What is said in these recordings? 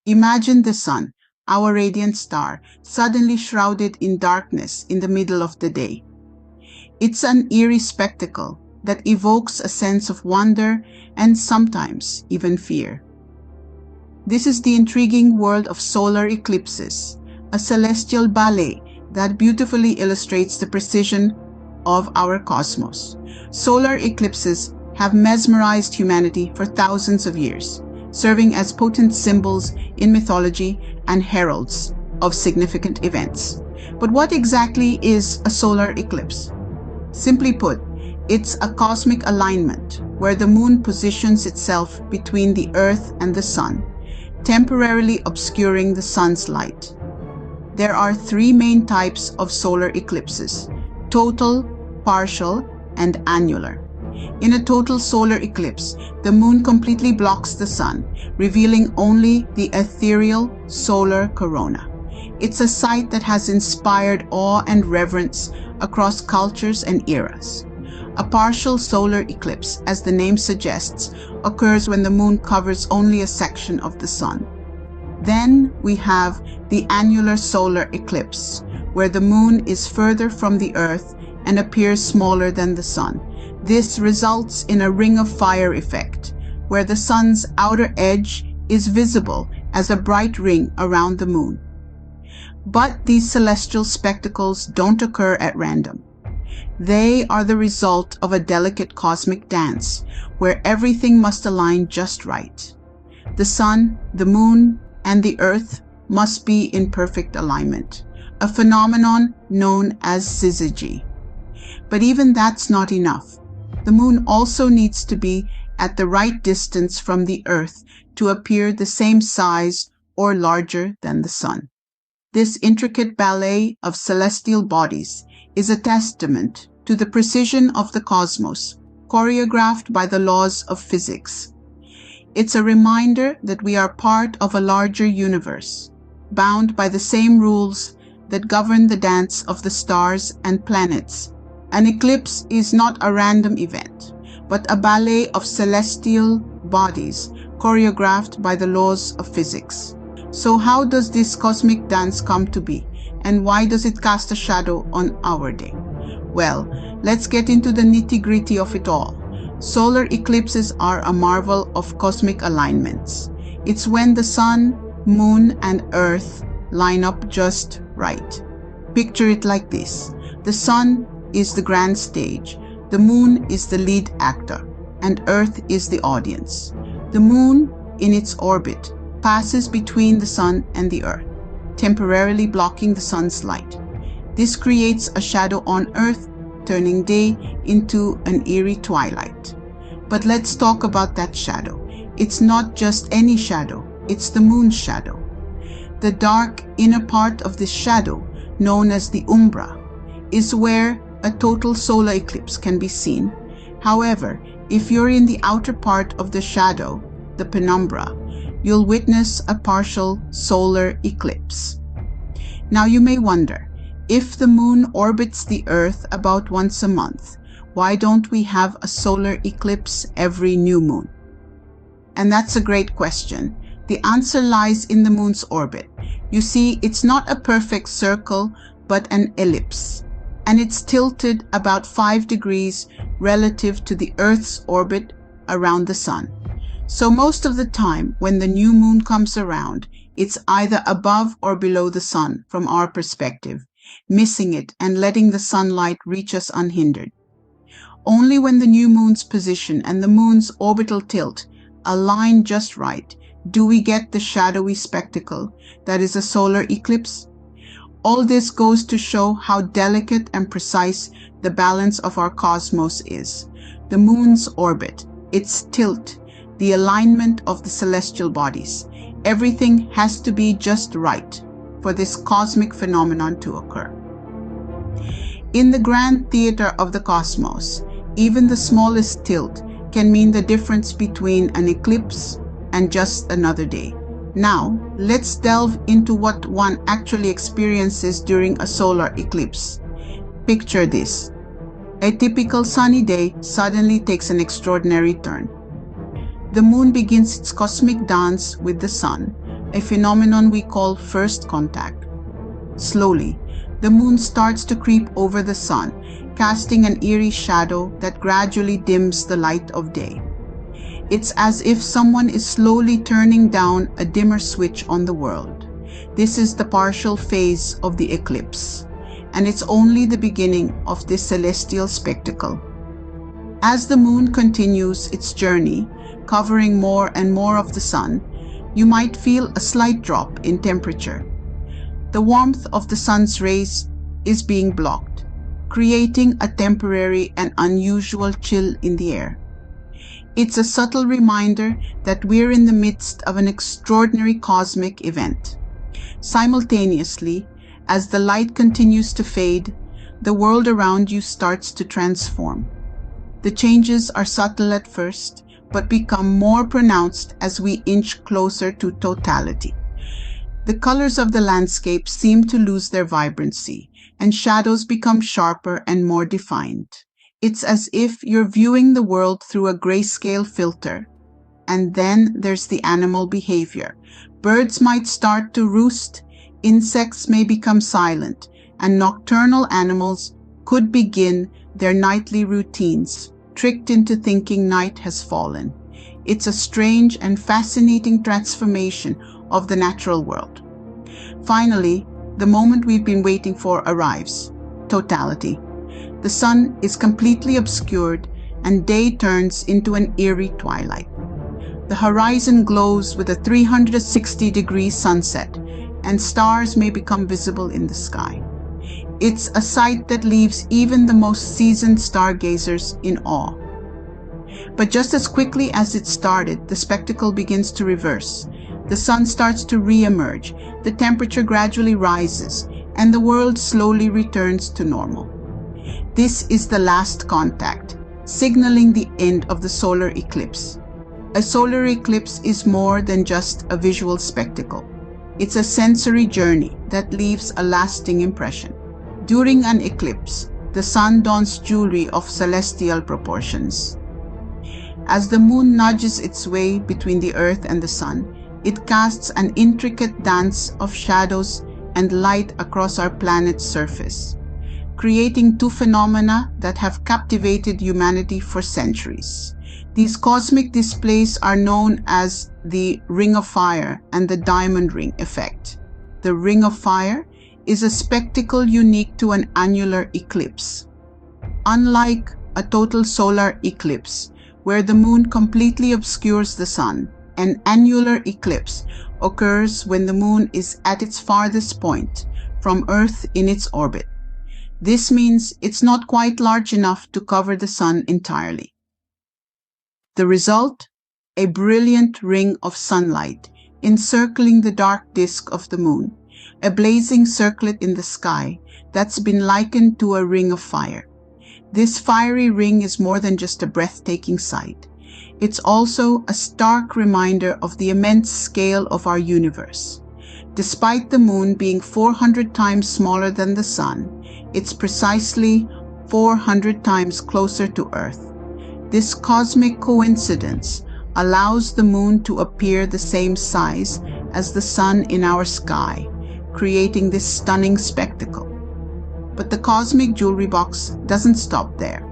Imagine the sun, our radiant star, suddenly shrouded in darkness in the middle of the day. It's an eerie spectacle that evokes a sense of wonder and sometimes even fear. This is the intriguing world of solar eclipses, a celestial ballet that beautifully illustrates the precision of our cosmos. Solar eclipses have mesmerized humanity for thousands of years, serving as potent symbols in mythology and heralds of significant events. But what exactly is a solar eclipse? Simply put, it's a cosmic alignment where the moon positions itself between the Earth and the sun, temporarily obscuring the sun's light. There are three main types of solar eclipses: total, partial, and annular. In a total solar eclipse, the moon completely blocks the sun, revealing only the ethereal solar corona. It's a sight that has inspired awe and reverence across cultures and eras. A partial solar eclipse, as the name suggests, occurs when the moon covers only a section of the sun. Then we have the annular solar eclipse, where the moon is further from the Earth and appears smaller than the sun. This results in a ring of fire effect, where the sun's outer edge is visible as a bright ring around the moon. But these celestial spectacles don't occur at random. They are the result of a delicate cosmic dance, where everything must align just right. The sun, the moon, and the Earth must be in perfect alignment, a phenomenon known as syzygy. But even that's not enough. The moon also needs to be at the right distance from the Earth to appear the same size or larger than the sun. This intricate ballet of celestial bodies is a testament to the precision of the cosmos, choreographed by the laws of physics. It's a reminder that we are part of a larger universe, bound by the same rules that govern the dance of the stars and planets. An eclipse is not a random event, but a ballet of celestial bodies choreographed by the laws of physics. So how does this cosmic dance come to be, and why does it cast a shadow on our day? Well, let's get into the nitty-gritty of it all. Solar eclipses are a marvel of cosmic alignments. It's when the sun, moon, and Earth line up just right. Picture it like this. The sun is the grand stage, the moon is the lead actor, and Earth is the audience. The moon, in its orbit, passes between the sun and the Earth, temporarily blocking the sun's light. This creates a shadow on Earth, turning day into an eerie twilight. But let's talk about that shadow. It's not just any shadow, it's the moon's shadow. The dark inner part of this shadow, known as the umbra, is where a total solar eclipse can be seen. However, if you're in the outer part of the shadow, the penumbra, you'll witness a partial solar eclipse. Now you may wonder, if the moon orbits the Earth about once a month, why don't we have a solar eclipse every new moon? And that's a great question. The answer lies in the moon's orbit. You see, it's not a perfect circle, but an ellipse, and it's tilted about 5 degrees relative to the Earth's orbit around the sun. So most of the time, when the new moon comes around, it's either above or below the sun from our perspective, missing it and letting the sunlight reach us unhindered. Only when the new moon's position and the moon's orbital tilt align just right do we get the shadowy spectacle that is a solar eclipse. All this goes to show how delicate and precise the balance of our cosmos is. The moon's orbit, its tilt, the alignment of the celestial bodies. Everything has to be just right for this cosmic phenomenon to occur. In the grand theater of the cosmos, even the smallest tilt can mean the difference between an eclipse and just another day. Now, let's delve into what one actually experiences during a solar eclipse. Picture this. A typical sunny day suddenly takes an extraordinary turn. The moon begins its cosmic dance with the sun, a phenomenon we call first contact. Slowly, the moon starts to creep over the sun, casting an eerie shadow that gradually dims the light of day. It's as if someone is slowly turning down a dimmer switch on the world. This is the partial phase of the eclipse, and it's only the beginning of this celestial spectacle. As the moon continues its journey, covering more and more of the sun, you might feel a slight drop in temperature. The warmth of the sun's rays is being blocked, creating a temporary and unusual chill in the air. It's a subtle reminder that we're in the midst of an extraordinary cosmic event. Simultaneously, as the light continues to fade, the world around you starts to transform. The changes are subtle at first, but become more pronounced as we inch closer to totality. The colors of the landscape seem to lose their vibrancy, and shadows become sharper and more defined. It's as if you're viewing the world through a grayscale filter. And then there's the animal behavior. Birds might start to roost, insects may become silent, and nocturnal animals could begin their nightly routines, tricked into thinking night has fallen. It's a strange and fascinating transformation of the natural world. Finally, the moment we've been waiting for arrives: totality. The sun is completely obscured and day turns into an eerie twilight. The horizon glows with a 360-degree sunset, and stars may become visible in the sky. It's a sight that leaves even the most seasoned stargazers in awe. But just as quickly as it started, the spectacle begins to reverse. The sun starts to re-emerge, the temperature gradually rises, and the world slowly returns to normal. This is the last contact, signaling the end of the solar eclipse. A solar eclipse is more than just a visual spectacle. It's a sensory journey that leaves a lasting impression. During an eclipse, the sun dons jewelry of celestial proportions. As the moon nudges its way between the earth and the sun, it casts an intricate dance of shadows and light across our planet's surface, creating two phenomena that have captivated humanity for centuries. These cosmic displays are known as the Ring of Fire and the Diamond Ring effect. The Ring of Fire is a spectacle unique to an annular eclipse. Unlike a total solar eclipse, where the moon completely obscures the sun, an annular eclipse occurs when the moon is at its farthest point from Earth in its orbit. This means it's not quite large enough to cover the sun entirely. The result? A brilliant ring of sunlight encircling the dark disk of the moon, a blazing circlet in the sky that's been likened to a ring of fire. This fiery ring is more than just a breathtaking sight. It's also a stark reminder of the immense scale of our universe. Despite the moon being 400 times smaller than the sun, it's precisely 400 times closer to Earth. This cosmic coincidence allows the moon to appear the same size as the sun in our sky, creating this stunning spectacle. But the cosmic jewelry box doesn't stop there.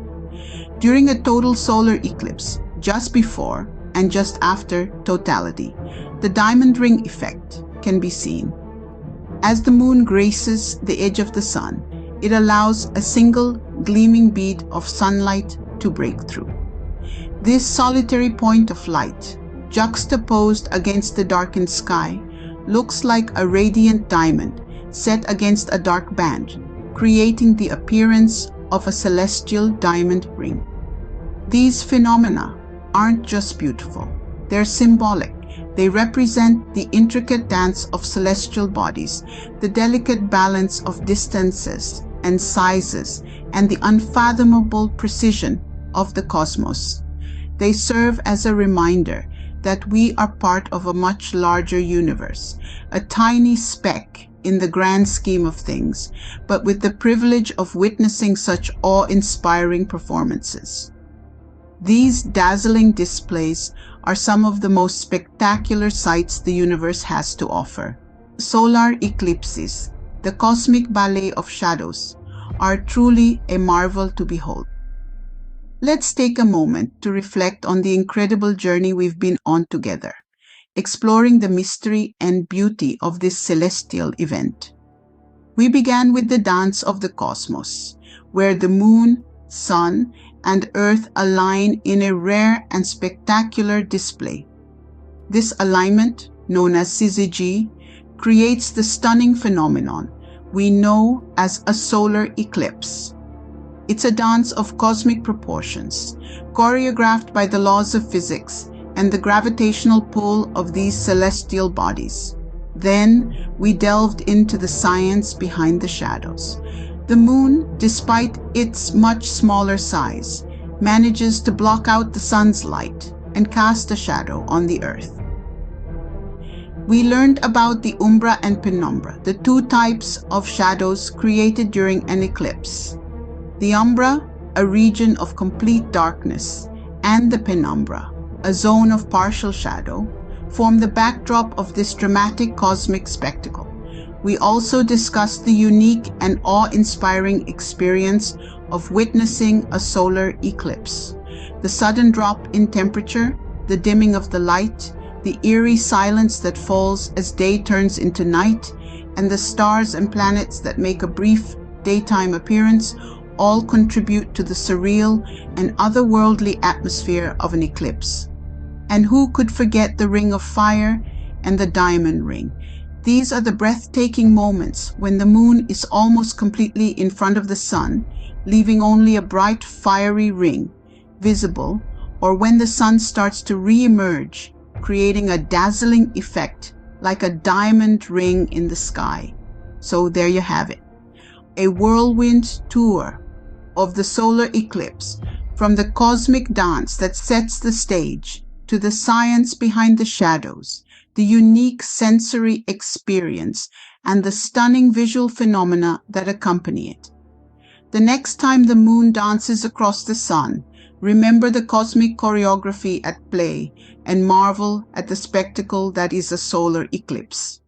During a total solar eclipse, just before and just after totality, the diamond ring effect can be seen. As the moon graces the edge of the sun, it allows a single gleaming bead of sunlight to break through. This solitary point of light, juxtaposed against the darkened sky, looks like a radiant diamond set against a dark band, creating the appearance of a celestial diamond ring. These phenomena aren't just beautiful, they're symbolic. They represent the intricate dance of celestial bodies, the delicate balance of distances and sizes, and the unfathomable precision of the cosmos. They serve as a reminder that we are part of a much larger universe, a tiny speck in the grand scheme of things, but with the privilege of witnessing such awe-inspiring performances. These dazzling displays are some of the most spectacular sights the universe has to offer. Solar eclipses, the cosmic ballet of shadows, are truly a marvel to behold. Let's take a moment to reflect on the incredible journey we've been on together, exploring the mystery and beauty of this celestial event. We began with the dance of the cosmos, where the moon, sun, and earth align in a rare and spectacular display. This alignment, known as syzygy, creates the stunning phenomenon we know as a solar eclipse. It's a dance of cosmic proportions, choreographed by the laws of physics and the gravitational pull of these celestial bodies. Then we delved into the science behind the shadows. The moon, despite its much smaller size, manages to block out the sun's light and cast a shadow on the earth. We learned about the umbra and penumbra, the two types of shadows created during an eclipse. The umbra, a region of complete darkness, and the penumbra, a zone of partial shadow, form the backdrop of this dramatic cosmic spectacle. We also discussed the unique and awe-inspiring experience of witnessing a solar eclipse. The sudden drop in temperature, the dimming of the light, the eerie silence that falls as day turns into night, and the stars and planets that make a brief daytime appearance all contribute to the surreal and otherworldly atmosphere of an eclipse. And who could forget the ring of fire and the diamond ring? These are the breathtaking moments when the moon is almost completely in front of the sun, leaving only a bright fiery ring visible, or when the sun starts to re-emerge, creating a dazzling effect like a diamond ring in the sky. So there you have it, a whirlwind tour of the solar eclipse, from the cosmic dance that sets the stage to the science behind the shadows, the unique sensory experience, and the stunning visual phenomena that accompany it. The next time the moon dances across the sun, remember the cosmic choreography at play and marvel at the spectacle that is a solar eclipse.